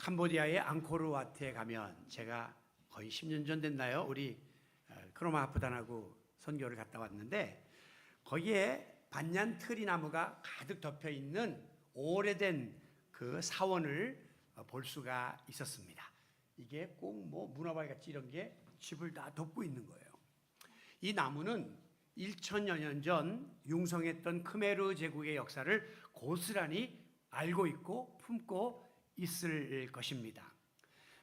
캄보디아의 앙코르와트에 가면 제가 거의 10년 전 됐나요? 우리 크로마 하프단하고 선교를 갔다 왔는데 거기에 반얀 트리 나무가 가득 덮여 있는 오래된 그 사원을 볼 수가 있었습니다. 이게 꼭 뭐 문화발 같이 이런 게 집을 다 덮고 있는 거예요. 이 나무는 1천여 년 전 융성했던 크메르 제국의 역사를 고스란히 알고 있고 품고 있을 것입니다.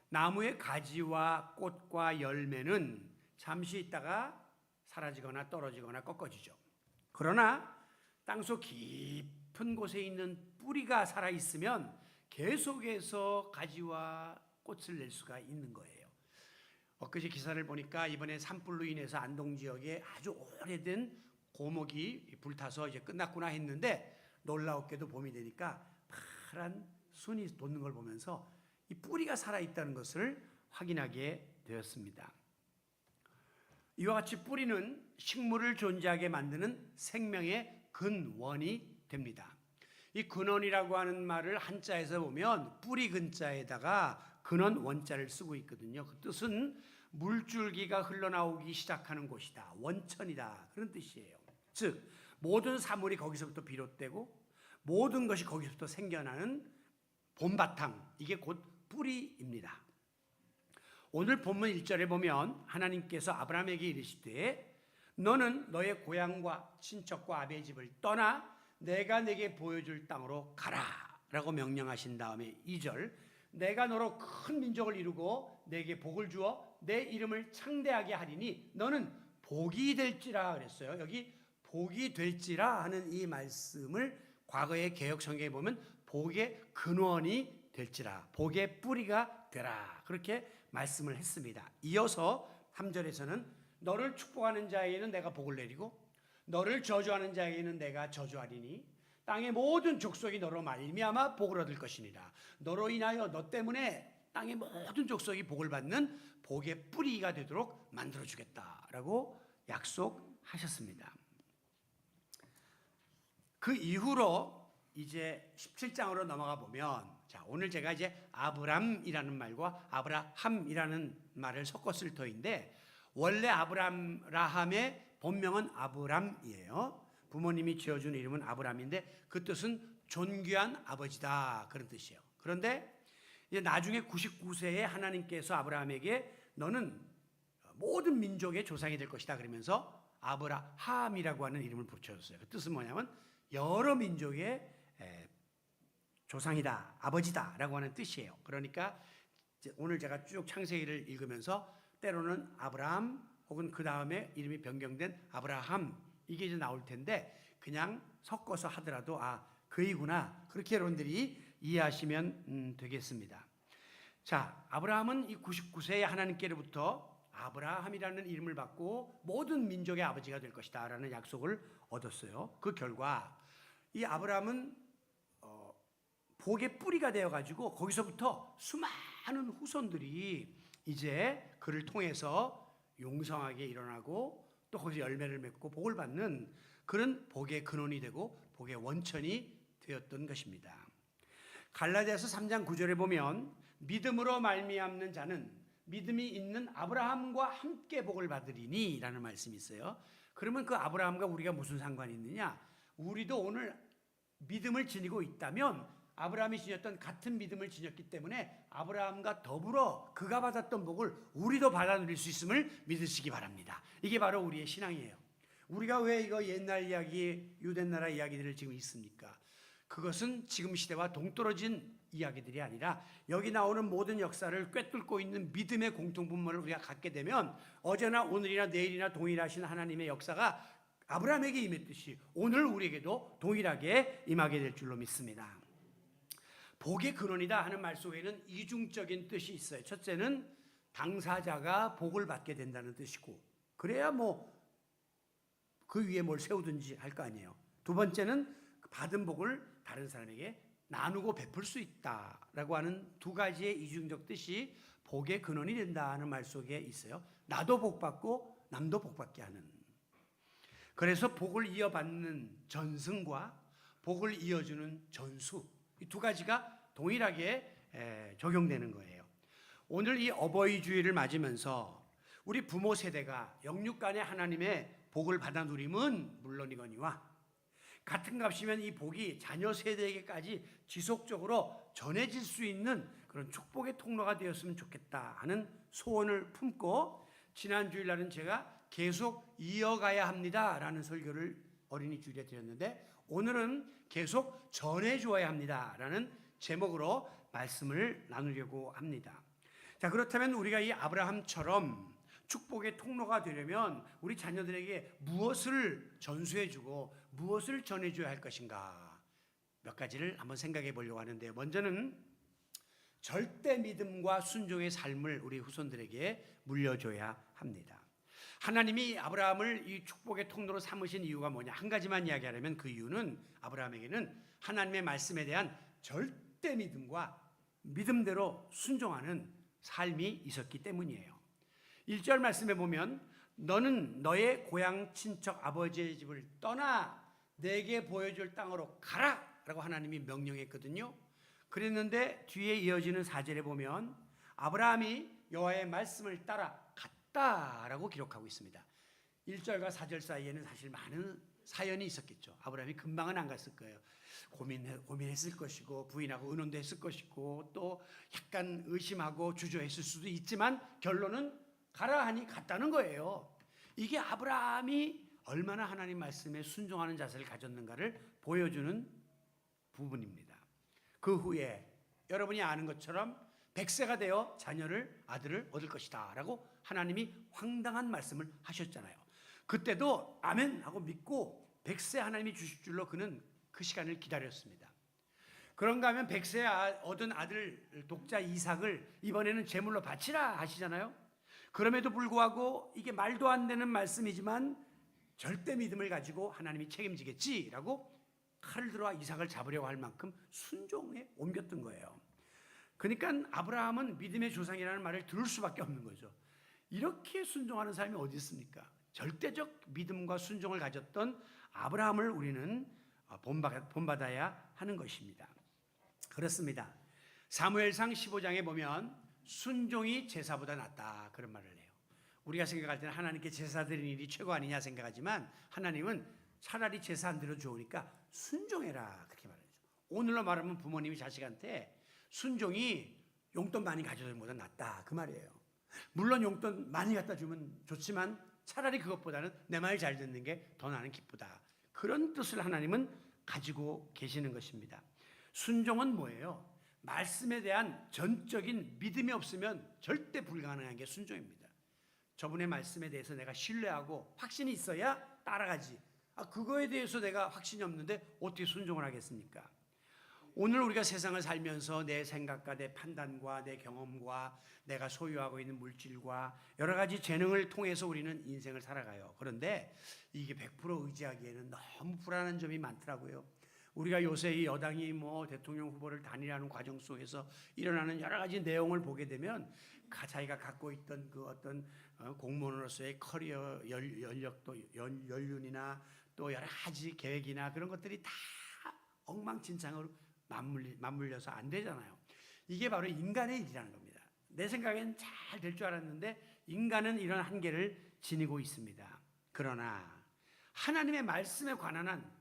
나무의 가지와 꽃과 열매는 잠시 있다가 사라지거나 떨어지거나 꺾어지죠. 그러나 땅속 깊은 곳에 있는 뿌리가 살아있으면 계속해서 가지와 꽃을 낼 수가 있는 거예요. 엊그제 기사를 보니까 이번에 산불로 인해서 안동 지역에 아주 오래된 고목이 불타서 이제 끝났구나 했는데 놀라웠게도 봄이 되니까 파란 순이 돋는 걸 보면서 이 뿌리가 살아있다는 것을 확인하게 되었습니다. 이와 같이 뿌리는 식물을 존재하게 만드는 생명의 근원이 됩니다. 이 근원이라고 하는 말을 한자에서 보면 뿌리 근자에다가 근원 원자를 쓰고 있거든요. 그 뜻은 물줄기가 흘러나오기 시작하는 곳이다. 원천이다. 그런 뜻이에요. 즉 모든 사물이 거기서부터 비롯되고 모든 것이 거기서부터 생겨나는 본바탕, 이게 곧 뿌리입니다. 오늘 본문 1절에 보면 하나님께서 아브라함에게 이르시되 너는 너의 고향과 친척과 아비의 집을 떠나 내가 내게 보여줄 땅으로 가라 라고 명령하신 다음에 2절 내가 너로 큰 민족을 이루고 내게 복을 주어 내 이름을 창대하게 하리니 너는 복이 될지라 그랬어요. 여기 복이 될지라 하는 이 말씀을 과거의 개역 성경에 보면 복의 근원이 될지라, 복의 뿌리가 되라 그렇게 말씀을 했습니다. 이어서 3절에서는 너를 축복하는 자에게는 내가 복을 내리고 너를 저주하는 자에게는 내가 저주하리니 땅의 모든 족속이 너로 말미암아 복을 얻을 것이니라. 너로 인하여 너 때문에 땅의 모든 족속이 복을 받는 복의 뿌리가 되도록 만들어주겠다라고 약속하셨습니다. 그 이후로 이제 17장으로 넘어가 보면, 자, 오늘 제가 이제 아브람이라는 말과 아브라함이라는 말을 섞었을 터인데, 원래 아브라함의 본명은 아브람이에요. 부모님이 지어준 이름은 아브람인데 그 뜻은 존귀한 아버지다 그런 뜻이에요. 그런데 이제 나중에 99세에 하나님께서 아브라함에게 너는 모든 민족의 조상이 될 것이다 그러면서 아브라함이라고 하는 이름을 붙여줬어요. 그 뜻은 뭐냐면 여러 민족의 조상이다, 아버지다 라고 하는 뜻이에요. 그러니까 오늘 제가 쭉 창세기를 읽으면서 때로는 아브라함 혹은 그 다음에 이름이 변경된 아브라함 이게 이제 나올 텐데 그냥 섞어서 하더라도 그이구나 그렇게 여러분들이 이해하시면 되겠습니다. 자, 아브라함은 이 99세에 하나님께로부터 아브라함이라는 이름을 받고 모든 민족의 아버지가 될 것이다 라는 약속을 얻었어요. 그 결과 이 아브라함은 복의 뿌리가 되어가지고 거기서부터 수많은 후손들이 이제 그를 통해서 용성하게 일어나고 또 거기서 열매를 맺고 복을 받는 그런 복의 근원이 되고 복의 원천이 되었던 것입니다. 갈라디아서 3장 9절에 보면 믿음으로 말미암는 자는 믿음이 있는 아브라함과 함께 복을 받으리니 라는 말씀이 있어요. 그러면 그 아브라함과 우리가 무슨 상관이 있느냐? 우리도 오늘 믿음을 지니고 있다면 아브라함이 지녔던 같은 믿음을 지녔기 때문에 아브라함과 더불어 그가 받았던 복을 우리도 받아 누릴 수 있음을 믿으시기 바랍니다. 이게 바로 우리의 신앙이에요. 우리가 왜 이거 옛날 이야기, 유대나라 이야기들을 지금 있습니까? 그것은 지금 시대와 동떨어진 이야기들이 아니라 여기 나오는 모든 역사를 꿰뚫고 있는 믿음의 공통분모를 우리가 갖게 되면 어제나 오늘이나 내일이나 동일하신 하나님의 역사가 아브라함에게 임했듯이 오늘 우리에게도 동일하게 임하게 될 줄로 믿습니다. 복의 근원이다 하는 말 속에는 이중적인 뜻이 있어요. 첫째는 당사자가 복을 받게 된다는 뜻이고 그래야 뭐 그 위에 뭘 세우든지 할 거 아니에요. 두 번째는 받은 복을 다른 사람에게 나누고 베풀 수 있다라고 하는 두 가지의 이중적 뜻이 복의 근원이 된다 하는 말 속에 있어요. 나도 복 받고 남도 복 받게 하는. 그래서 복을 이어받는 전승과 복을 이어주는 전수 이 두 가지가 동일하게 적용되는 거예요. 오늘 이 어버이 주일을 맞으면서 우리 부모 세대가 영육간의 하나님의 복을 받아 누림은 물론이거니와 같은 값이면 이 복이 자녀 세대에게까지 지속적으로 전해질 수 있는 그런 축복의 통로가 되었으면 좋겠다 하는 소원을 품고 지난 주일날은 제가 계속 이어가야 합니다라는 설교를 어린이 주일에 드렸는데 오늘은 계속 전해주어야 합니다라는 제목으로 말씀을 나누려고 합니다. 자, 그렇다면 우리가 이 아브라함처럼 축복의 통로가 되려면 우리 자녀들에게 무엇을 전수해주고 무엇을 전해줘야 할 것인가 몇 가지를 한번 생각해 보려고 하는데요. 먼저는 절대 믿음과 순종의 삶을 우리 후손들에게 물려줘야 합니다. 하나님이 아브라함을 이 축복의 통로로 삼으신 이유가 뭐냐? 한 가지만 이야기하려면 그 이유는 아브라함에게는 하나님의 말씀에 대한 절대 믿음과 믿음대로 순종하는 삶이 있었기 때문이에요. 1절 말씀에 보면 너는 너의 고향 친척 아버지의 집을 떠나 내게 보여줄 땅으로 가라 라고 하나님이 명령했거든요. 그랬는데 뒤에 이어지는 4절에 보면 아브라함이 여호와의 말씀을 따라 갔다라고 기록하고 있습니다. 1절과 4절 사이에는 사실 많은 사연이 있었겠죠. 아브라함이 금방은 안 갔을 거예요. 고민했을 것이고 부인하고 의논도 했을 것이고 또 약간 의심하고 주저했을 수도 있지만 결론은 가라 하니 갔다는 거예요. 이게 아브라함이 얼마나 하나님 말씀에 순종하는 자세를 가졌는가를 보여주는 부분입니다. 그 후에 여러분이 아는 것처럼 100세가 되어 아들을 얻을 것이다 라고 하나님이 황당한 말씀을 하셨잖아요. 그때도 아멘 하고 믿고 100세 하나님이 주실 줄로 그는 그 시간을 기다렸습니다. 그런가 하면 100세 얻은 아들 독자 이삭을 이번에는 제물로 바치라 하시잖아요. 그럼에도 불구하고 이게 말도 안 되는 말씀이지만 절대 믿음을 가지고 하나님이 책임지겠지라고 칼을 들어 이삭을 잡으려고 할 만큼 순종에 옮겼던 거예요. 그러니까 아브라함은 믿음의 조상이라는 말을 들을 수밖에 없는 거죠. 이렇게 순종하는 사람이 어디 있습니까? 절대적 믿음과 순종을 가졌던 아브라함을 우리는 본받아야 하는 것입니다. 그렇습니다. 사무엘상 15장에 보면 순종이 제사보다 낫다 그런 말을 해요. 우리가 생각할 때는 하나님께 제사 드리는 일이 최고 아니냐 생각하지만 하나님은 차라리 제사 안 드려 좋으니까 순종해라 그렇게 말하죠. 오늘로 말하면 부모님이 자식한테 순종이 용돈 많이 가져오는 것보다 낫다 그 말이에요. 물론 용돈 많이 갖다 주면 좋지만 차라리 그것보다는 내 말 잘 듣는 게 더 나는 기쁘다. 그런 뜻을 하나님은 가지고 계시는 것입니다. 순종은 뭐예요? 말씀에 대한 전적인 믿음이 없으면 절대 불가능한 게 순종입니다. 저분의 말씀에 대해서 내가 신뢰하고 확신이 있어야 따라가지. 그거에 대해서 내가 확신이 없는데 어떻게 순종을 하겠습니까? 오늘 우리가 세상을 살면서 내 생각과 내 판단과 내 경험과 내가 소유하고 있는 물질과 여러 가지 재능을 통해서 우리는 인생을 살아가요. 그런데 이게 100% 의지하기에는 너무 불안한 점이 많더라고요. 우리가 요새 이 여당이 대통령 후보를 단일화하는 과정 속에서 일어나는 여러 가지 내용을 보게 되면 자기가 갖고 있던 그 어떤 공무원으로서의 커리어 연력도 연륜이나 또 여러 가지 계획이나 그런 것들이 다 엉망진창으로 맞물려서 안 되잖아요. 이게 바로 인간의 일이라는 겁니다. 내 생각엔 잘 될 줄 알았는데 인간은 이런 한계를 지니고 있습니다. 그러나 하나님의 말씀에 관한 한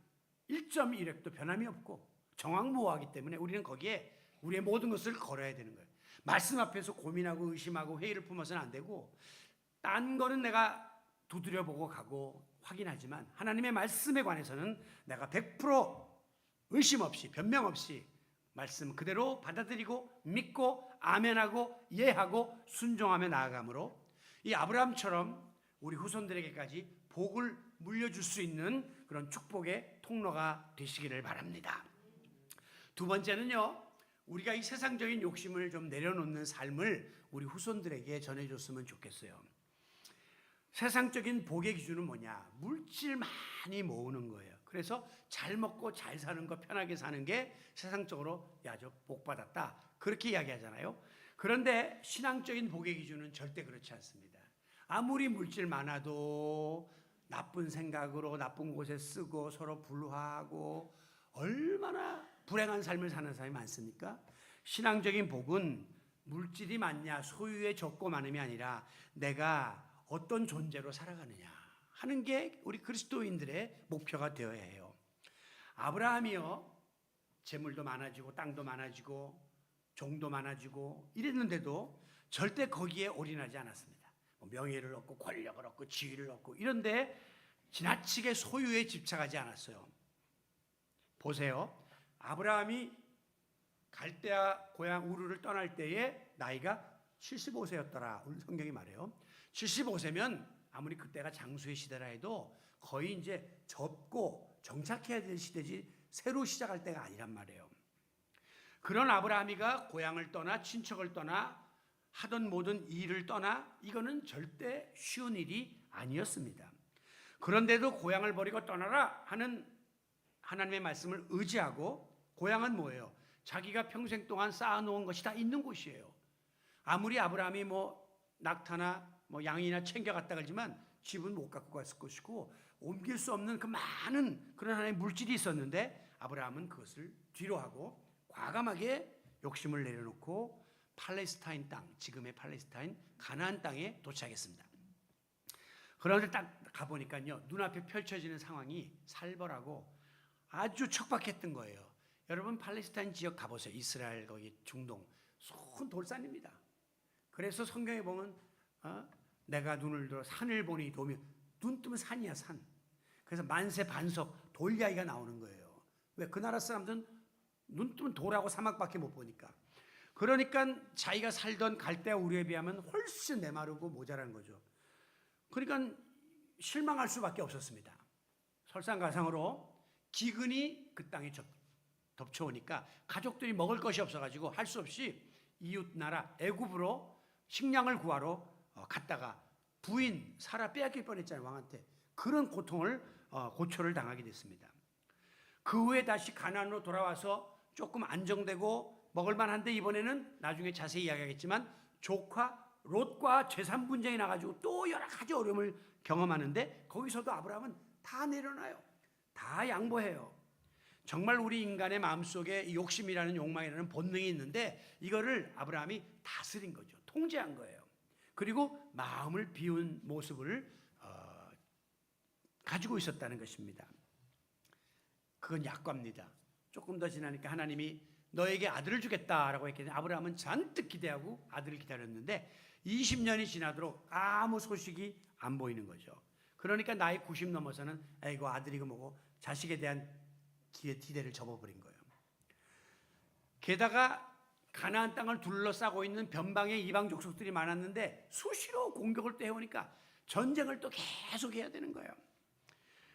1.1획도 변함이 없고 정확무호하기 때문에 우리는 거기에 우리의 모든 것을 걸어야 되는 거예요. 말씀 앞에서 고민하고 의심하고 회의를 품어서는 안 되고 딴 거는 내가 두드려보고 가고 확인하지만 하나님의 말씀에 관해서는 내가 100% 의심 없이 변명 없이 말씀 그대로 받아들이고 믿고 아멘하고 이해하고 순종하며 나아가므로 이 아브라함처럼 우리 후손들에게까지 복을 물려줄 수 있는 그런 축복의 통로가 되시기를 바랍니다. 두 번째는요, 우리가 이 세상적인 욕심을 좀 내려놓는 삶을 우리 후손들에게 전해줬으면 좋겠어요. 세상적인 복의 기준은 뭐냐? 물질 많이 모으는 거예요. 그래서 잘 먹고 잘 사는 거 편하게 사는 게 세상적으로 저 복 받았다 그렇게 이야기하잖아요. 그런데 신앙적인 복의 기준은 절대 그렇지 않습니다. 아무리 물질 많아도 나쁜 생각으로 나쁜 곳에 쓰고 서로 불화하고 얼마나 불행한 삶을 사는 사람이 많습니까? 신앙적인 복은 물질이 많냐 소유의 적고 많음이 아니라 내가 어떤 존재로 살아가느냐 하는 게 우리 그리스도인들의 목표가 되어야 해요. 아브라함이요, 재물도 많아지고 땅도 많아지고 종도 많아지고 이랬는데도 절대 거기에 올인하지 않았습니다. 명예를 얻고 권력을 얻고 지위를 얻고 이런데 지나치게 소유에 집착하지 않았어요. 보세요. 아브라함이 갈대아 고향 우르를 떠날 때에 나이가 75세였더라. 오늘 성경이 말해요. 75세면 아무리 그때가 장수의 시대라 해도 거의 이제 접고 정착해야 될 시대지 새로 시작할 때가 아니란 말이에요. 그런 아브라함이가 고향을 떠나 친척을 떠나 하던 모든 일을 떠나 이거는 절대 쉬운 일이 아니었습니다. 그런데도 고향을 버리고 떠나라 하는 하나님의 말씀을 의지하고, 고향은 뭐예요? 자기가 평생 동안 쌓아놓은 것이 다 있는 곳이에요. 아무리 아브라함이 낙타나 양이나 챙겨갔다 그러지만 집은 못 갖고 갔을 것이고 옮길 수 없는 그 많은 그런 하나의 물질이 있었는데 아브라함은 그것을 뒤로하고 과감하게 욕심을 내려놓고 팔레스타인 땅, 지금의 팔레스타인 가나안 땅에 도착했습니다. 그런데 딱 가보니까요, 눈앞에 펼쳐지는 상황이 살벌하고 아주 척박했던 거예요. 여러분 팔레스타인 지역 가보세요. 이스라엘 거기 중동 손 돌산입니다. 그래서 성경에 보면 내가 눈을 들어 산을 보니 도면, 눈 뜨면 산이야 산. 그래서 만세 반석 돌 이야기가 나오는 거예요. 왜? 그 나라 사람들은 눈 뜨면 돌하고 사막밖에 못 보니까. 그러니까 자기가 살던 갈대아 우르에 비하면 훨씬 메마르고 모자란 거죠. 그러니까 실망할 수밖에 없었습니다. 설상가상으로 기근이 그 땅에 덮쳐오니까 가족들이 먹을 것이 없어가지고 할 수 없이 이웃 나라 애굽으로 식량을 구하러 갔다가 부인 사라 빼앗길 뻔했잖아요. 왕한테. 그런 고초를 당하게 됐습니다. 그 후에 다시 가나안으로 돌아와서 조금 안정되고 먹을만한데 이번에는 나중에 자세히 이야기하겠지만 조카 롯과 재산 분쟁이 나가지고 또 여러 가지 어려움을 경험하는데 거기서도 아브라함은 다 내려놔요. 다 양보해요. 정말 우리 인간의 마음속에 욕심이라는 욕망이라는 본능이 있는데 이거를 아브라함이 다스린 거죠. 통제한 거예요. 그리고 마음을 비운 모습을 가지고 있었다는 것입니다. 그건 약과입니다. 조금 더 지나니까 하나님이 너에게 아들을 주겠다라고 했거든요. 아브라함은 잔뜩 기대하고 아들을 기다렸는데 20년이 지나도록 아무 소식이 안 보이는 거죠. 그러니까 나이 90 넘어서는 아이고 아들이고 뭐고 자식에 대한 기대를 접어버린 거예요. 게다가 가나안 땅을 둘러싸고 있는 변방의 이방 족속들이 많았는데 수시로 공격을 또 해오니까 전쟁을 또 계속 해야 되는 거예요.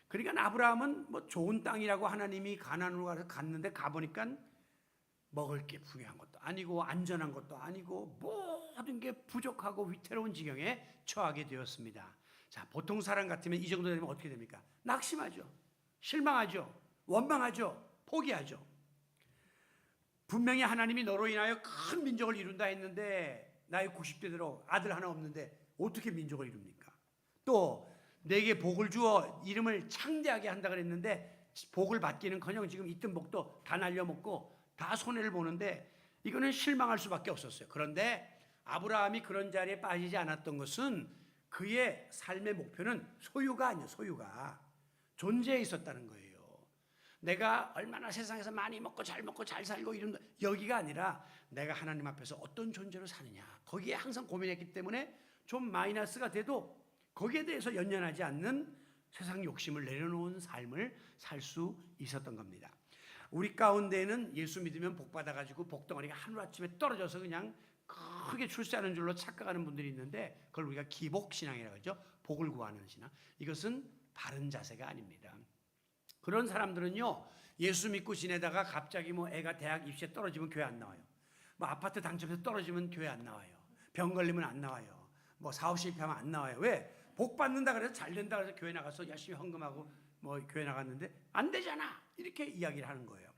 그러니까 아브라함은 좋은 땅이라고 하나님이 가나안으로 가서 갔는데 가보니까 먹을 게 풍요한 것도 아니고 안전한 것도 아니고 모든 게 부족하고 위태로운 지경에 처하게 되었습니다. 자, 보통 사람 같으면 이 정도 되면 어떻게 됩니까? 낙심하죠. 실망하죠. 원망하죠. 포기하죠. 분명히 하나님이 너로 인하여 큰 민족을 이룬다 했는데 나이 90대 들어 아들 하나 없는데 어떻게 민족을 이룹니까? 또 내게 복을 주어 이름을 창대하게 한다 그랬는데 복을 받기는커녕 지금 있던 복도 다 날려먹고 다 손해를 보는데 이거는 실망할 수밖에 없었어요. 그런데 아브라함이 그런 자리에 빠지지 않았던 것은 그의 삶의 목표는 소유가 아니에요. 소유가 존재에 있었다는 거예요. 내가 얼마나 세상에서 많이 먹고 잘 살고 이런 여기가 아니라 내가 하나님 앞에서 어떤 존재로 사느냐, 거기에 항상 고민했기 때문에 좀 마이너스가 돼도 거기에 대해서 연연하지 않는 세상 욕심을 내려놓은 삶을 살 수 있었던 겁니다. 우리 가운데는 예수 믿으면 복 받아가지고 복덩어리가 하루아침에 떨어져서 그냥 크게 출세하는 줄로 착각하는 분들이 있는데 그걸 우리가 기복신앙이라고 하죠. 복을 구하는 신앙. 이것은 바른 자세가 아닙니다. 그런 사람들은요, 예수 믿고 지내다가 갑자기 애가 대학 입시에 떨어지면 교회 안 나와요. 아파트 당첨해서 떨어지면 교회 안 나와요. 병 걸리면 안 나와요. 사업 실패하면 안 나와요. 왜? 복 받는다 그래서 잘 된다 그래서 교회 나가서 열심히 헌금하고 교회 나갔는데 안 되잖아. 이렇게 이야기를 하는 거예요.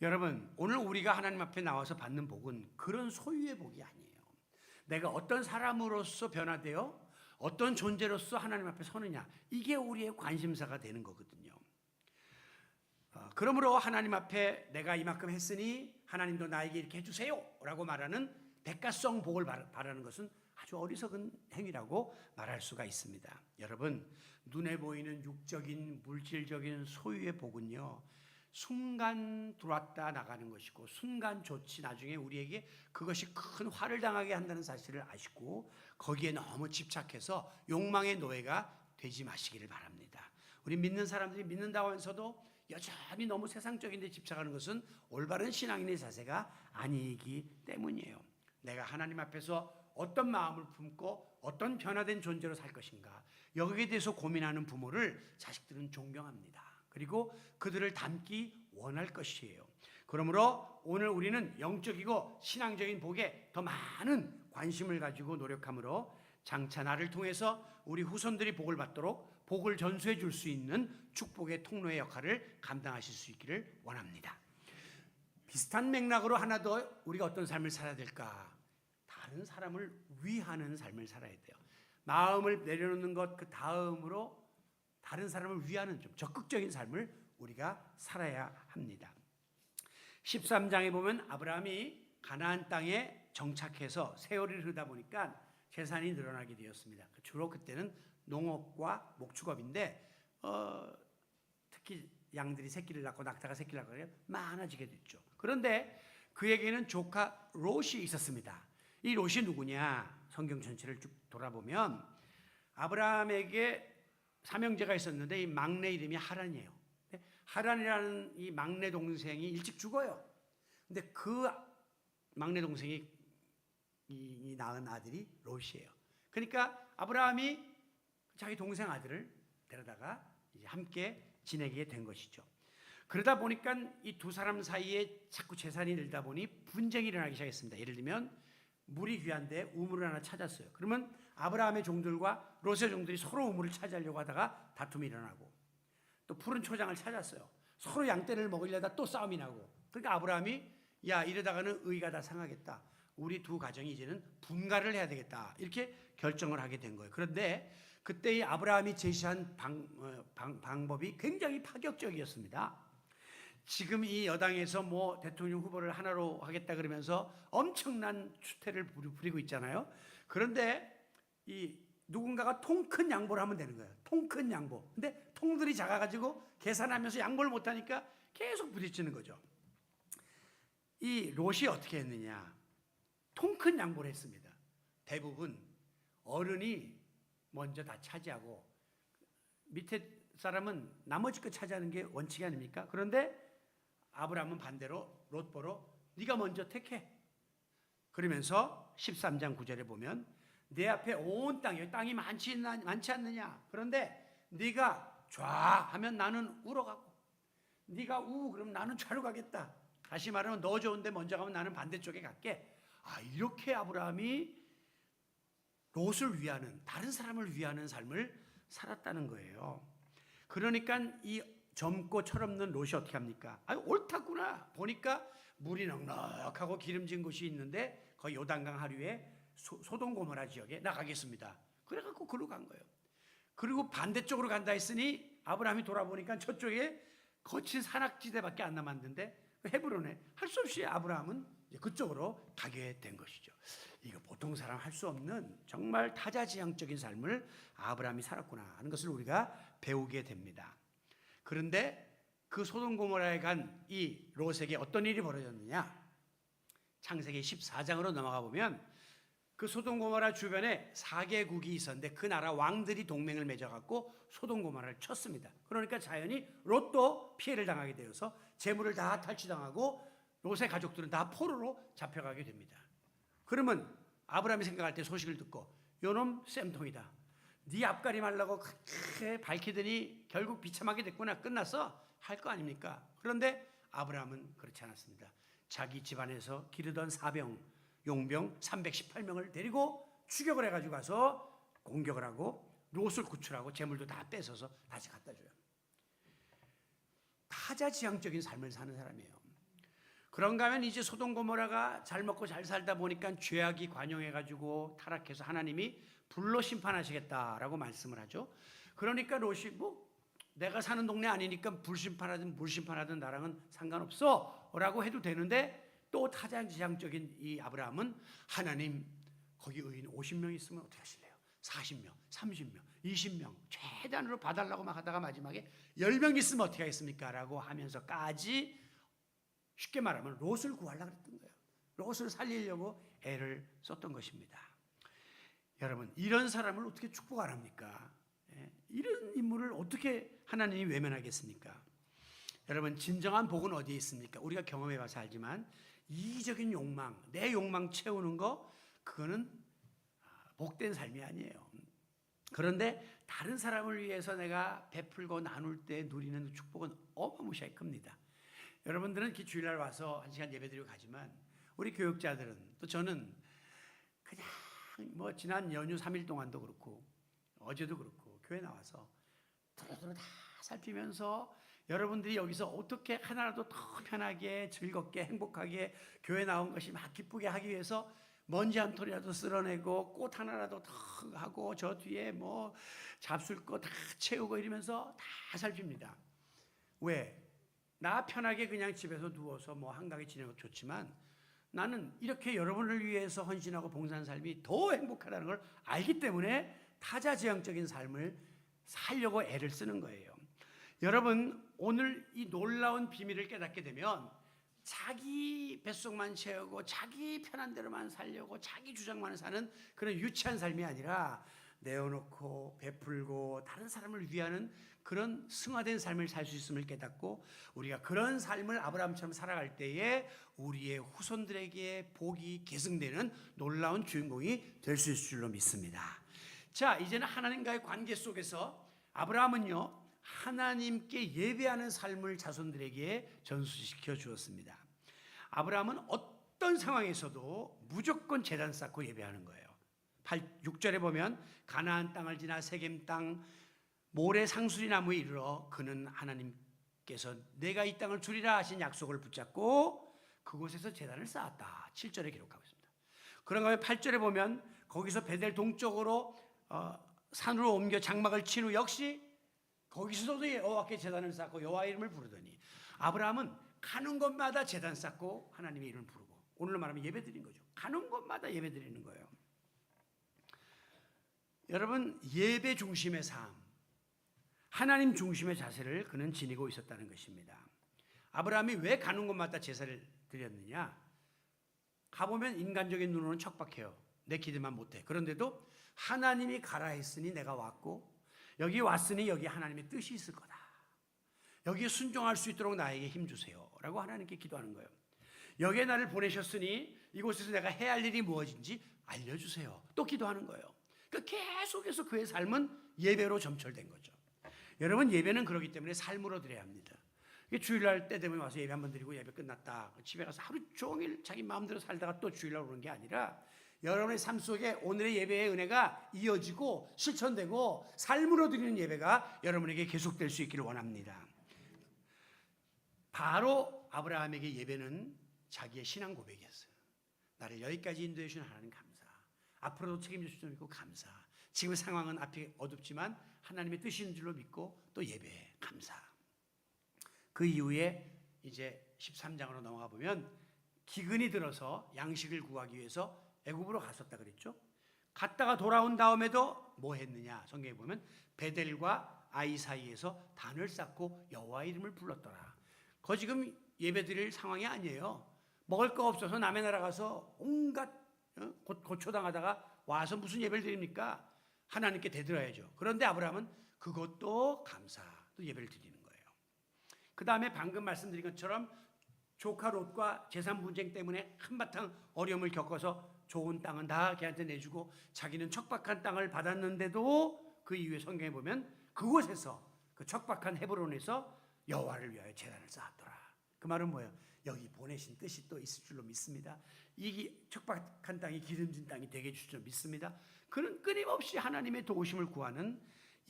여러분, 오늘 우리가 하나님 앞에 나와서 받는 복은 그런 소유의 복이 아니에요. 내가 어떤 사람으로서 변화되어 어떤 존재로서 하나님 앞에 서느냐, 이게 우리의 관심사가 되는 거거든요. 그러므로 하나님 앞에 내가 이만큼 했으니 하나님도 나에게 이렇게 해주세요 라고 말하는 대가성 복을 바라는 것은 아주 어리석은 행위라고 말할 수가 있습니다. 여러분, 눈에 보이는 육적인 물질적인 소유의 복은요, 순간 들어왔다 나가는 것이고 순간 좋지 나중에 우리에게 그것이 큰 화를 당하게 한다는 사실을 아시고 거기에 너무 집착해서 욕망의 노예가 되지 마시기를 바랍니다. 우리 믿는 사람들이 믿는다고 하면서도 여전히 너무 세상적인 데 집착하는 것은 올바른 신앙인의 자세가 아니기 때문이에요. 내가 하나님 앞에서 어떤 마음을 품고 어떤 변화된 존재로 살 것인가, 여기에 대해서 고민하는 부모를 자식들은 존경합니다. 그리고 그들을 닮기 원할 것이에요. 그러므로 오늘 우리는 영적이고 신앙적인 복에 더 많은 관심을 가지고 노력함으로 장차 나를 통해서 우리 후손들이 복을 받도록 복을 전수해 줄 수 있는 축복의 통로의 역할을 감당하실 수 있기를 원합니다. 비슷한 맥락으로 하나 더 우리가 어떤 삶을 살아야 될까? 다른 사람을 위하는 삶을 살아야 돼요. 마음을 내려놓는 것 그 다음으로 다른 사람을 위하는 좀 적극적인 삶을 우리가 살아야 합니다. 13장에 보면 아브라함이 가나안 땅에 정착해서 세월이 흐르다 보니까 재산이 늘어나게 되었습니다. 주로 그때는 농업과 목축업인데 특히 양들이 새끼를 낳고 낙타가 새끼를 낳고 많아지게 됐죠. 그런데 그에게는 조카 롯이 있었습니다. 이 롯이 누구냐? 성경 전체를 쭉 돌아보면 아브라함에게 삼형제가 있었는데 이 막내 이름이 하란이에요. 하란이라는 이 막내 동생이 일찍 죽어요. 근데 그 막내 동생이 이 낳은 아들이 롯이에요. 그러니까 아브라함이 자기 동생 아들을 데려다가 이제 함께 지내게 된 것이죠. 그러다 보니까 이 두 사람 사이에 자꾸 재산이 늘다 보니 분쟁이 일어나기 시작했습니다. 예를 들면 물이 귀한데 우물을 하나 찾았어요. 그러면 아브라함의 종들과 롯의 종들이 서로 우물을 차지하려고 하다가 다툼이 일어나고, 또 푸른 초장을 찾았어요. 서로 양떼를 먹으려다 또 싸움이 나고, 그러니까 아브라함이 야 이러다가는 의가 다 상하겠다. 우리 두 가정이 이제는 분가를 해야 되겠다. 이렇게 결정을 하게 된 거예요. 그런데 그때 이 아브라함이 제시한 방법이 굉장히 파격적이었습니다. 지금 이 여당에서 뭐 대통령 후보를 하나로 하겠다 그러면서 엄청난 추태를 부리고 있잖아요. 그런데 이 누군가가 통 큰 양보를 하면 되는 거예요. 통 큰 양보. 근데 통들이 작아가지고 계산하면서 양보를 못하니까 계속 부딪히는 거죠. 이 롯이 어떻게 했느냐? 통 큰 양보를 했습니다. 대부분 어른이 먼저 다 차지하고 밑에 사람은 나머지 거 차지하는 게 원칙이 아닙니까? 그런데 아브라함은 반대로 롯 보러 네가 먼저 택해. 그러면서 13장 9절에 보면 내 앞에 온 땅이 많지 않느냐? 그런데 네가 좌 하면 나는 우로 가고, 네가 우 그러면 나는 좌로 가겠다. 다시 말하면 너 좋은데 먼저 가면 나는 반대쪽에 갈게. 이렇게 아브라함이 롯을 위하는, 다른 사람을 위하는 삶을 살았다는 거예요. 그러니까 이 젊고 철없는 롯이 어떻게 합니까? 옳다구나. 보니까 물이 넉넉하고 기름진 곳이 있는데 거기 요단강 하류에 소돔 고모라 지역에 나가겠습니다. 그래갖고 그로 간 거예요. 그리고 반대쪽으로 간다 했으니 아브라함이 돌아보니까 저쪽에 거친 산악지대밖에 안 남았는데 헤브론에 할 수 없이 아브라함은 그쪽으로 가게 된 것이죠. 이거 보통 사람 할 수 없는 정말 타자지향적인 삶을 아브라함이 살았구나 하는 것을 우리가 배우게 됩니다. 그런데 그 소돔 고모라에 간 이 롯에게 어떤 일이 벌어졌느냐? 창세기 14장으로 넘어가 보면 그 소돔 고모라 주변에 4개국이 있었는데 그 나라 왕들이 동맹을 맺어갖고 소돔 고모라를 쳤습니다. 그러니까 자연히 롯도 피해를 당하게 되어서 재물을 다 탈취당하고 롯의 가족들은 다 포로로 잡혀가게 됩니다. 그러면 아브라함이 생각할 때 소식을 듣고 요놈 쌤통이다. 네 앞가림 하려고 그렇게 밝히더니 결국 비참하게 됐구나. 끝났어. 할 거 아닙니까? 그런데 아브라함은 그렇지 않았습니다. 자기 집안에서 기르던 사병, 용병 318명을 데리고 추격을 해가지고 가서 공격을 하고 롯을 구출하고 재물도 다 뺏어서 다시 갖다 줘요. 타자지향적인 삶을 사는 사람이에요. 그런가 하면 이제 소돔 고모라가 잘 먹고 잘 살다 보니까 죄악이 관영해가지고 타락해서 하나님이 불로 심판하시겠다라고 말씀을 하죠. 그러니까 롯이 내가 사는 동네 아니니까 불심판하든 물심판하든 나랑은 상관없어 라고 해도 되는데, 또 타장지장적인 이 아브라함은 하나님 거기 의인 50명 있으면 어떻게 하실래요? 40명, 30명, 20명 최단으로 봐달라고 막 하다가 마지막에 10명 있으면 어떻게 하겠습니까? 라고 하면서까지 쉽게 말하면 롯을 구하려고 했던 거예요. 롯을 살리려고 애를 썼던 것입니다. 여러분, 이런 사람을 어떻게 축복 안 합니까? 이런 인물을 어떻게 하나님이 외면하겠습니까? 여러분, 진정한 복은 어디에 있습니까? 우리가 경험해 봐서 알지만 이기적인 욕망, 내 욕망 채우는 거, 그거는 복된 삶이 아니에요. 그런데 다른 사람을 위해서 내가 베풀고 나눌 때 누리는 축복은 어마무시하게 큽니다. 여러분들은 이렇게 주일날 와서 1시간 예배드리고 가지만 우리 교육자들은, 또 저는 그냥 뭐 지난 연휴 3일 동안도 그렇고 어제도 그렇고 교회 나와서 두루두루 다 살피면서 여러분들이 여기서 어떻게 하나라도 더 편하게 즐겁게 행복하게 교회 나온 것이 막 기쁘게 하기 위해서 먼지 한 톨이라도 쓸어내고 꽃 하나라도 더 하고 저 뒤에 뭐 잡술 거 다 채우고 이러면서 다 살핍니다. 왜? 나 편하게 그냥 집에서 누워서 뭐 한가하게 지내는 것 좋지만 나는 이렇게 여러분을 위해서 헌신하고 봉사하는 삶이 더 행복하다는 걸 알기 때문에 타자지향적인 삶을 살려고 애를 쓰는 거예요. 여러분, 오늘 이 놀라운 비밀을 깨닫게 되면 자기 뱃속만 채우고 자기 편한 대로만 살려고 자기 주장만 사는 그런 유치한 삶이 아니라 내어놓고 베풀고 다른 사람을 위하는 그런 승화된 삶을 살 수 있음을 깨닫고, 우리가 그런 삶을 아브라함처럼 살아갈 때에 우리의 후손들에게 복이 계승되는 놀라운 주인공이 될 수 있을 줄로 믿습니다. 자, 이제는 하나님과의 관계 속에서 아브라함은요, 하나님께 예배하는 삶을 자손들에게 전수시켜 주었습니다. 아브라함은 어떤 상황에서도 무조건 제단 쌓고 예배하는 거예요. 6절에 보면 가나안 땅을 지나 세겜 땅 모래 상수리 나무에 이르러 그는 하나님께서 내가 이 땅을 주리라 하신 약속을 붙잡고 그곳에서 제단을 쌓았다. 7절에 기록하고 있습니다. 그런가 하면 8절에 보면 거기서 베델 동쪽으로 산으로 옮겨 장막을 친 후 역시 거기서도 여호와께 제단을 쌓고 여호와 이름을 부르더니, 아브라함은 가는 곳마다 제단 쌓고 하나님의 이름을 부르고, 오늘로 말하면 예배 드린 거죠. 가는 곳마다 예배 드리는 거예요. 여러분, 예배 중심의 삶, 하나님 중심의 자세를 그는 지니고 있었다는 것입니다. 아브라함이 왜 가는 곳마다 제사를 드렸느냐? 가보면 인간적인 눈으로는 척박해요. 내 기대만 못해. 그런데도 하나님이 가라 했으니 내가 왔고, 여기 왔으니 여기 하나님의 뜻이 있을 거다. 여기에 순종할 수 있도록 나에게 힘 주세요 라고 하나님께 기도하는 거예요. 여기에 나를 보내셨으니 이곳에서 내가 해야 할 일이 무엇인지 알려주세요. 또 기도하는 거예요. 그러니까 계속해서 그의 삶은 예배로 점철된 거죠. 여러분, 예배는 그렇기 때문에 삶으로 드려야 합니다. 주일날 때 되면 와서 예배 한번 드리고 예배 끝났다 집에 가서 하루 종일 자기 마음대로 살다가 또 주일날 오는 게 아니라, 여러분의 삶 속에 오늘의 예배의 은혜가 이어지고 실천되고 삶으로 드리는 예배가 여러분에게 계속될 수 있기를 원합니다. 바로 아브라함에게 예배는 자기의 신앙 고백이었어요. 나를 여기까지 인도해 주신 하나님 감사, 앞으로도 책임져 주실 줄 믿고 감사, 지금 상황은 앞이 어둡지만 하나님의 뜻이 있는 줄로 믿고 또 예배해 감사. 그 이후에 이제 13장으로 넘어가 보면 기근이 들어서 양식을 구하기 위해서 애굽으로 갔었다 그랬죠. 갔다가 돌아온 다음에도 뭐 했느냐? 성경에 보면 베델과 아이 사이에서 단을 쌓고 여호와 이름을 불렀더라. 거 지금 예배드릴 상황이 아니에요. 먹을 거 없어서 남의 나라 가서 온갖 고초당하다가 와서 무슨 예배를 드립니까? 하나님께 대들어야죠. 그런데 아브라함은 그것도 감사, 또 예배를 드리는 거예요. 그 다음에 방금 말씀드린 것처럼 조카 롯과 재산 분쟁 때문에 한바탕 어려움을 겪어서 좋은 땅은 다 걔한테 내주고 자기는 척박한 땅을 받았는데도 그 이후에 성경에 보면 그곳에서, 그 척박한 헤브론에서 여호와를 위하여 제단을 쌓았더라. 그 말은 뭐예요? 여기 보내신 뜻이 또 있을 줄로 믿습니다. 이 척박한 땅이 기름진 땅이 되게 해줄 줄 믿습니다. 그는 끊임없이 하나님의 도우심을 구하는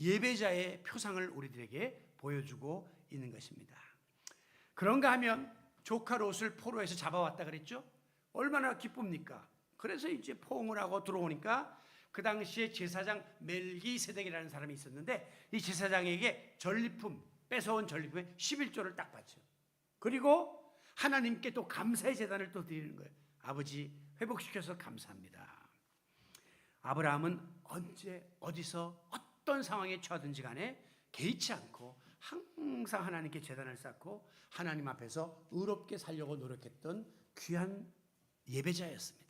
예배자의 표상을 우리들에게 보여주고 있는 것입니다. 그런가 하면 조카 롯을 포로에서 잡아왔다 그랬죠? 얼마나 기쁩니까? 그래서 이제 포옹을 하고 들어오니까 그 당시에 제사장 멜기세덱이라는 사람이 있었는데 이 제사장에게 전리품, 뺏어온 전리품에 11조를 딱 바쳐. 그리고 하나님께 또 감사의 제단을 또 드리는 거예요. 아버지 회복시켜서 감사합니다. 아브라함은 언제 어디서 어떤 상황에 처하든지 간에 개의치 않고 항상 하나님께 제단을 쌓고 하나님 앞에서 의롭게 살려고 노력했던 귀한 예배자였습니다.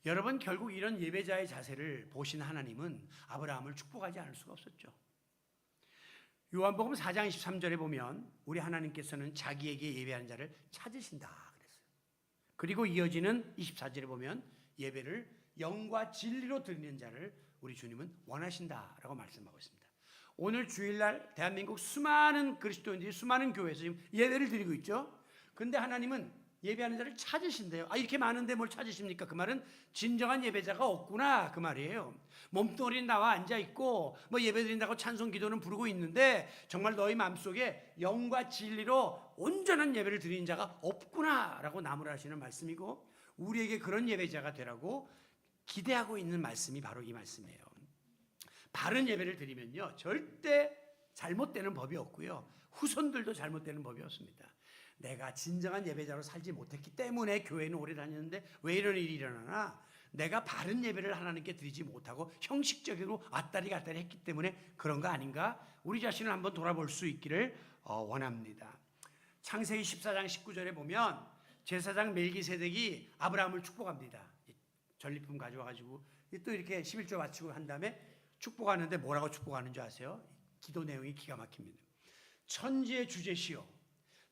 여러분, 결국 이런 예배자의 자세를 보신 하나님은 아브라함을 축복하지 않을 수가 없었죠. 요한복음 4장 23절에 보면 우리 하나님께서는 자기에게 예배하는 자를 찾으신다 그랬어요. 그리고 이어지는 24절에 보면 예배를 영과 진리로 드리는 자를 우리 주님은 원하신다라고 말씀하고 있습니다. 오늘 주일날 대한민국 수많은 그리스도인들이 수많은 교회에서 지금 예배를 드리고 있죠. 그런데 하나님은 예배하는 자를 찾으신대요. 이렇게 많은데 뭘 찾으십니까? 그 말은 진정한 예배자가 없구나 그 말이에요. 몸뚱아리는 나와 앉아있고 뭐 예배 드린다고 찬송 기도는 부르고 있는데 정말 너희 마음속에 영과 진리로 온전한 예배를 드리는 자가 없구나 라고 나무라시는 말씀이고, 우리에게 그런 예배자가 되라고 기대하고 있는 말씀이 바로 이 말씀이에요. 바른 예배를 드리면요 절대 잘못되는 법이 없고요, 후손들도 잘못되는 법이 없습니다. 내가 진정한 예배자로 살지 못했기 때문에 교회는 오래 다녔는데 왜 이런 일이 일어나나, 내가 바른 예배를 하나님께 드리지 못하고 형식적으로 왔다리 갔다리 했기 때문에 그런 거 아닌가, 우리 자신을 한번 돌아볼 수 있기를 원합니다. 창세기 14장 19절에 보면 제사장 멜기세덱이 아브라함을 축복합니다. 전리품 가져와가지고 또 이렇게 11조 바치고 한 다음에 축복하는데 뭐라고 축복하는 줄 아세요? 기도 내용이 기가 막힙니다. 천지의 주제시여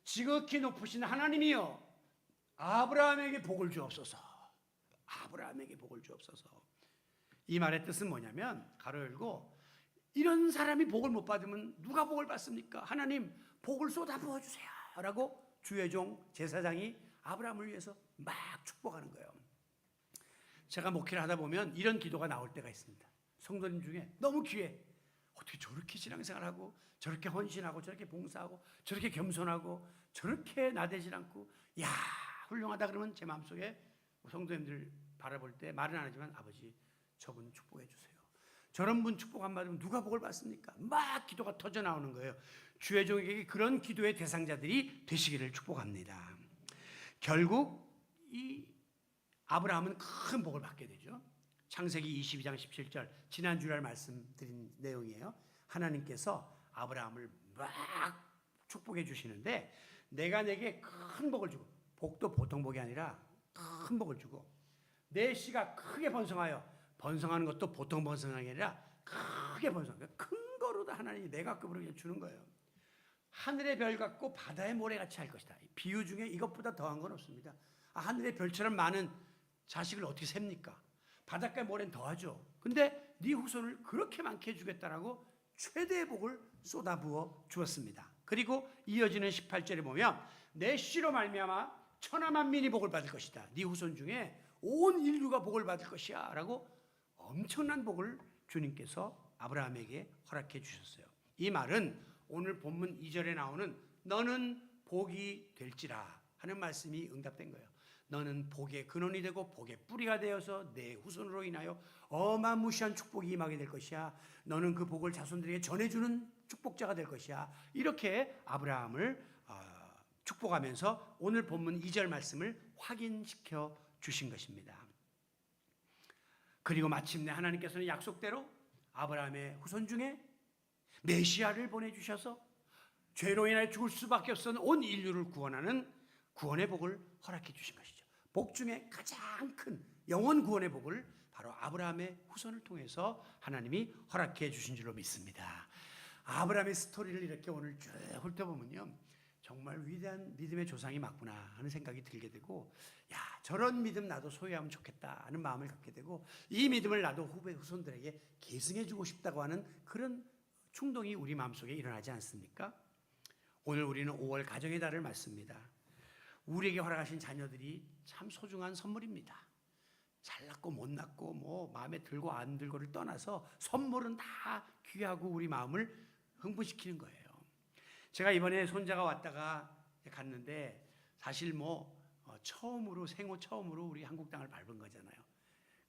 지극히 높으신 하나님이여 아브라함에게 복을 주옵소서. 아브라함에게 복을 주옵소서. 이 말의 뜻은 뭐냐면, 가로 열고, 이런 사람이 복을 못 받으면 누가 복을 받습니까? 하나님 복을 쏟아 부어주세요 라고 주의 종 제사장이 아브라함을 위해서 막 축복하는 거예요. 제가 목회를 하다 보면 이런 기도가 나올 때가 있습니다. 성도님 중에 너무 귀해, 어떻게 저렇게 신앙생활하고 저렇게 헌신하고 저렇게 봉사하고 저렇게 겸손하고 저렇게 나대질 않고 야 훌륭하다 그러면 제 마음속에 성도님들 바라볼 때 말은 안 하지만, 아버지 저분 축복해 주세요. 저런 분 축복 안 받으면 누가 복을 받습니까? 막 기도가 터져 나오는 거예요. 주의 종에게 그런 기도의 대상자들이 되시기를 축복합니다. 결국 이 아브라함은 큰 복을 받게 되죠. 창세기 22장 17절 지난 주일 말씀드린 내용이에요. 하나님께서 아브라함을 막 축복해 주시는데, 내가 내게 큰 복을 주고, 복도 보통 복이 아니라 큰 복을 주고, 내 씨가 크게 번성하여, 번성하는 것도 보통 번성하는 게 아니라 크게 번성하여 큰 거로도 하나님이 내가급으로 그냥 주는 거예요. 하늘의 별 같고 바다의 모래같이 할 것이다. 비유 중에 이것보다 더한 건 없습니다. 하늘의 별처럼 많은 자식을 어떻게 셉니까? 바닷가의 모래는 더하죠. 근데 네 후손을 그렇게 많게 해주겠다라고 최대의 복을 쏟아부어 주었습니다. 그리고 이어지는 18절에 보면 내 씨로 말미암아 천하 만민이 복을 받을 것이다. 네 후손 중에 온 인류가 복을 받을 것이야 라고 엄청난 복을 주님께서 아브라함에게 허락해 주셨어요. 이 말은 오늘 본문 2절에 나오는 너는 복이 될지라 하는 말씀이 응답된 거예요. 너는 복의 근원이 되고 복의 뿌리가 되어서 내 후손으로 인하여 어마무시한 축복이 임하게 될 것이야. 너는 그 복을 자손들에게 전해주는 축복자가 될 것이야. 이렇게 아브라함을 축복하면서 오늘 본문 2절 말씀을 확인시켜 주신 것입니다. 그리고 마침내 하나님께서는 약속대로 아브라함의 후손 중에 메시아를 보내주셔서 죄로 인하여 죽을 수밖에 없었던 온 인류를 구원하는 구원의 복을 허락해 주신 것이죠. 복 중에 가장 큰 영원 구원의 복을 바로 아브라함의 후손을 통해서 하나님이 허락해 주신 줄로 믿습니다. 아브라함의 스토리를 이렇게 오늘 쭉 훑어보면요, 정말 위대한 믿음의 조상이 맞구나 하는 생각이 들게 되고, 야 저런 믿음 나도 소유하면 좋겠다 하는 마음을 갖게 되고, 이 믿음을 나도 후배 후손들에게 계승해 주고 싶다고 하는 그런 충동이 우리 마음속에 일어나지 않습니까? 오늘 우리는 5월 가정의 달을 맞습니다. 우리에게 허락하신 자녀들이 참 소중한 선물입니다. 잘났고 못났고 뭐 마음에 들고 안 들고를 떠나서 선물은 다 귀하고 우리 마음을 흥분시키는 거예요. 제가 이번에 손자가 왔다가 갔는데 사실 뭐 처음으로 생후 처음으로 우리 한국 땅을 밟은 거잖아요.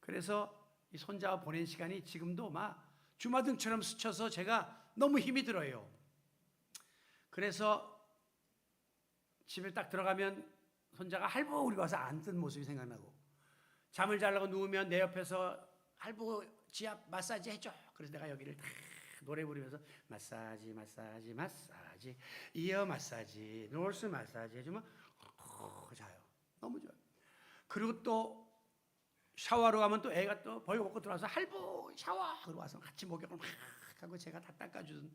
그래서 이 손자와 보낸 시간이 지금도 막 주마등처럼 스쳐서 제가 너무 힘이 들어요. 그래서 집에 딱 들어가면 손자가 할부 우리 와서 앉은 모습이 생각나고, 잠을 자려고 누우면 내 옆에서 할부 지압 마사지 해줘. 그래서 내가 여기를 다 노래 부르면서 마사지 마사지 마사지 이어 마사지 노스 마사지 해주면 자요. 너무 좋아요. 그리고 또 샤워하러 가면 또 애가 또 벌 먹고 들어와서 할부 샤워 그러고 와서 같이 목욕을 막 하고 제가 다 닦아주던,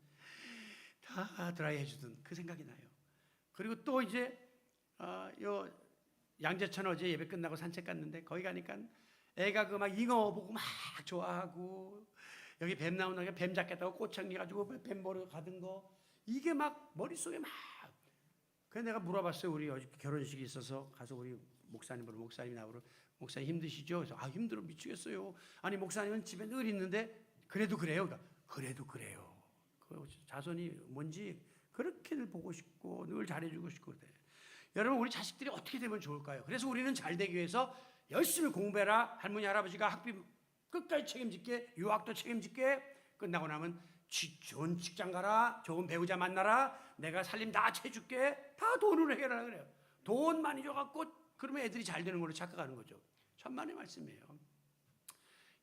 다 드라이 해주던 그 생각이 나요. 그리고 또 이제 요 양재천 어제 예배 끝나고 산책 갔는데 거기 가니까 애가 그 막 잉어 보고 막 좋아하고, 여기 뱀 나오는 게 뱀 잡겠다고 꽃향기 가지고 뱀 보러 가던 거, 이게 막 머릿속에 막. 그래서 내가 물어봤어요. 우리 어저께 결혼식이 있어서 가서 우리 목사님으로, 목사님이 나보러 목사님 힘드시죠? 그래서 힘들어 미치겠어요. 아니 목사님은 집에 늘 있는데 그래도 그래요. 그러니까 그래도 그래요. 그 자손이 뭔지 그렇게들 보고 싶고 늘 잘해주고 싶고 그래. 여러분 우리 자식들이 어떻게 되면 좋을까요? 그래서 우리는 잘 되기 위해서 열심히 공부해라. 할머니 할아버지가 학비 끝까지 책임질게, 유학도 책임질게, 끝나고 나면 좋은 직장 가라, 좋은 배우자 만나라, 내가 살림 다 해줄게, 다 돈으로 해결하라 그래요. 돈 많이 줘갖고 그러면 애들이 잘 되는 걸로 착각하는 거죠. 천만의 말씀이에요.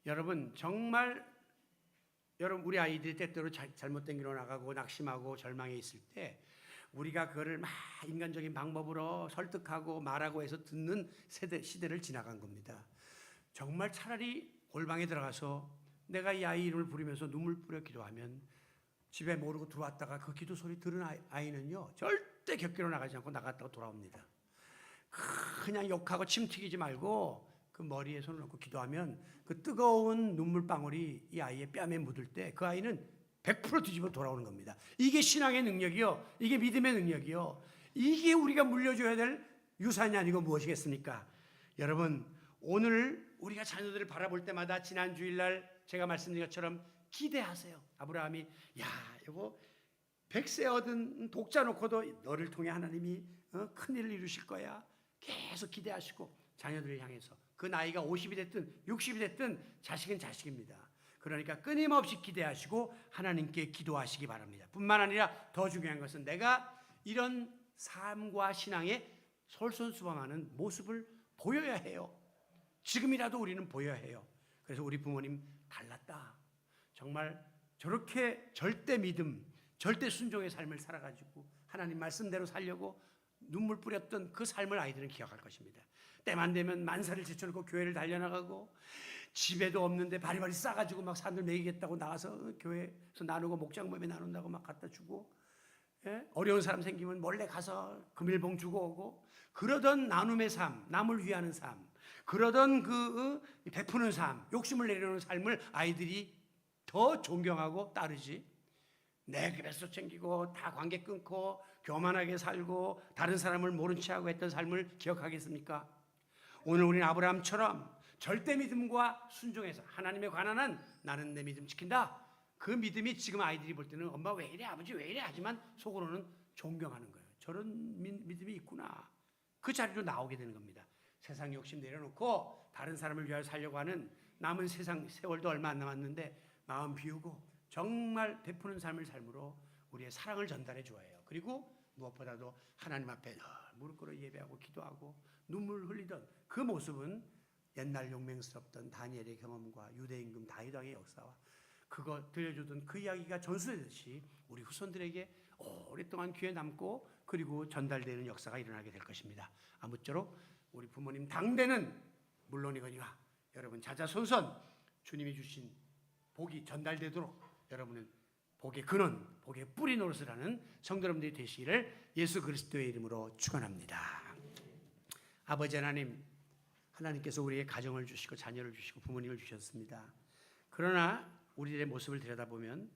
여러분 정말 여러분 우리 아이들이 때때로 잘못된 길로 나가고 낙심하고 절망해 있을 때 우리가 그거를 막 인간적인 방법으로 설득하고 말하고 해서 듣는 시대를 지나간 겁니다. 정말 차라리 골방에 들어가서 내가 이 아이 이름을 부르면서 눈물 뿌려 기도하면 집에 모르고 들어왔다가 그 기도 소리 들은 아이는요 절대 격기로 나가지 않고 나갔다가 돌아옵니다. 그냥 욕하고 침 튀기지 말고 그 머리에 손을 놓고 기도하면 그 뜨거운 눈물방울이 이 아이의 뺨에 묻을 때 그 아이는 100% 뒤집어 돌아오는 겁니다. 이게 신앙의 능력이요, 이게 믿음의 능력이요, 이게 우리가 물려줘야 될 유산이 아니고 무엇이겠습니까? 여러분 오늘 우리가 자녀들을 바라볼 때마다 지난 주일날 제가 말씀드린 것처럼 기대하세요. 아브라함이 이거 100세 얻은 독자 놓고도 너를 통해 하나님이 큰 일을 이루실 거야 계속 기대하시고, 자녀들을 향해서 그 나이가 50이 됐든 60이 됐든 자식은 자식입니다. 그러니까 끊임없이 기대하시고 하나님께 기도하시기 바랍니다. 뿐만 아니라 더 중요한 것은 내가 이런 삶과 신앙에 솔선수범하는 모습을 보여야 해요. 지금이라도 우리는 보여야 해요. 그래서 우리 부모님 달랐다, 정말 저렇게 절대 믿음, 절대 순종의 삶을 살아가지고 하나님 말씀대로 살려고 눈물 뿌렸던 그 삶을 아이들은 기억할 것입니다. 때만 되면 만사를 제쳐놓고 교회를 달려나가고 집에도 없는데 바리바리 싸가지고 막 사람들 먹이겠다고 나가서 교회에서 나누고 목장 모임에 나눈다고 막 갖다 주고, 어려운 사람 생기면 몰래 가서 금일봉 주고 오고, 그러던 나눔의 삶, 남을 위하는 삶, 그러던 그 베푸는 삶, 욕심을 내려놓는 삶을 아이들이 더 존경하고 따르지, 내 뱃속 챙기고 다 관계 끊고 교만하게 살고 다른 사람을 모른 체하고 했던 삶을 기억하겠습니까? 오늘 우리는 아브라함처럼 절대 믿음과 순종해서 하나님에 관한 한 나는 내 믿음 지킨다, 그 믿음이 지금 아이들이 볼 때는 엄마 왜 이래, 아버지 왜 이래 하지만 속으로는 존경하는 거예요. 저런 믿음이 있구나. 그 자리로 나오게 되는 겁니다. 세상 욕심 내려놓고 다른 사람을 위하여 살려고 하는, 남은 세상 세월도 얼마 안 남았는데 마음 비우고 정말 베푸는 삶을 삶으로 우리의 사랑을 전달해 줘야 해요. 그리고 무엇보다도 하나님 앞에 무릎 꿇어 예배하고 기도하고 눈물 흘리던 그 모습은 옛날 용맹스럽던 다니엘의 경험과 유대 임금 다윗 왕의 역사와 그거 들려주던 그 이야기가 전수되듯이 우리 후손들에게 오랫동안 귀에 남고 그리고 전달되는 역사가 일어나게 될 것입니다. 아무쪼록 우리 부모님 당대는 물론이거니와 여러분 자자손손 주님이 주신 복이 전달되도록 여러분은 복의 근원, 복의 뿌리 노릇을 하는 성도 여러분들이 되시기를 예수 그리스도의 이름으로 축원합니다. 아버지 하나님, 하나님께서 우리에게 가정을 주시고 자녀를 주시고 부모님을 주셨습니다. 그러나 우리들의 모습을 들여다보면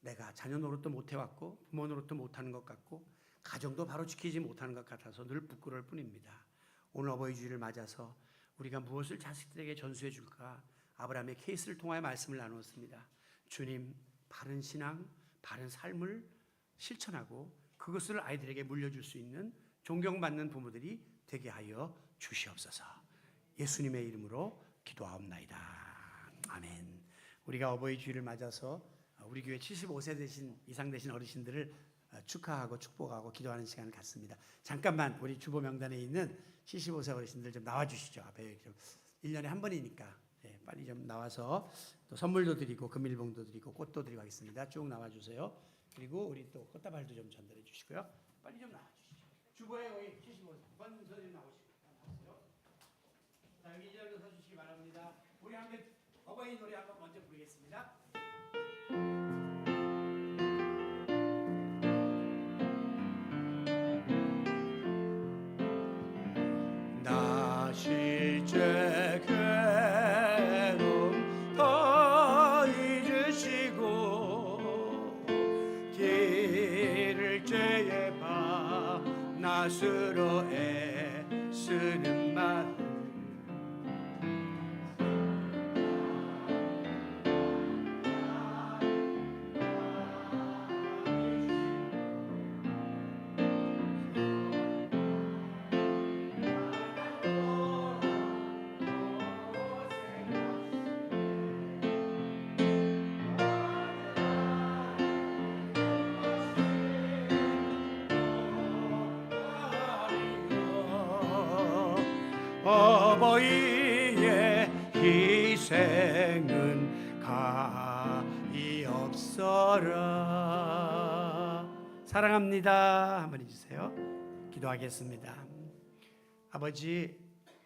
내가 자녀 노릇도 못해왔고 부모 노릇도 못하는 것 같고 가정도 바로 지키지 못하는 것 같아서 늘 부끄러울 뿐입니다. 오늘 어버이 주일을 맞아서 우리가 무엇을 자식들에게 전수해 줄까 아브라함의 케이스를 통하여 말씀을 나누었습니다. 주님, 바른 신앙, 바른 삶을 실천하고 그것을 아이들에게 물려줄 수 있는 존경받는 부모들이 되게 하여 주시옵소서. 예수님의 이름으로 기도하옵나이다. 아멘. 우리가 어버이 주일을 맞아서 우리 교회 75세 이상 되신 어르신들을 축하하고 축복하고 기도하는 시간을 갖습니다. 잠깐만 우리 주보 명단에 있는 75세 어르신들 좀 나와 주시죠. 앞에 좀 1년에 한 번이니까 빨리 좀 나와서 또 선물도 드리고 금일봉도 드리고 꽃도 드리고 하겠습니다. 쭉 나와 주세요. 그리고 우리 또 꽃다발도 좀 전달해 주시고요. 빨리 좀 나와 주시죠. 주보에 거의 75세 권선생님 나오시고 나오세요. 자, 여기 이 자리로 서 주시기 바랍니다. 우리 함께 어버이 노래 한번 먼저 부르겠습니다. 나 실제 괴로움 더 잊으시고 길을 죄에 봐 나스로 애쓰는 마음 어버이의 희생은 가히 없어라. 사랑합니다. 한번 해주세요. 기도하겠습니다. 아버지,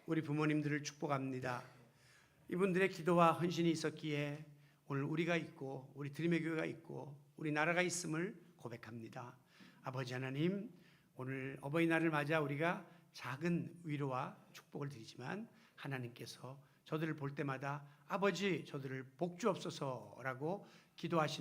우리 부모님들을 축복합니다. 이분들의 기도와 헌신이 있었기에 오늘 우리가 있고 우리 드림의 교회가 있고 우리 나라가 있음을 고백합니다. 아버지 하나님, 오늘 어버이날을 맞아 우리가 작은 위로와 축복을 드리지만 하나님께서 저들을 볼 때마다 아버지 저들을 복주옵소서라고 기도하시는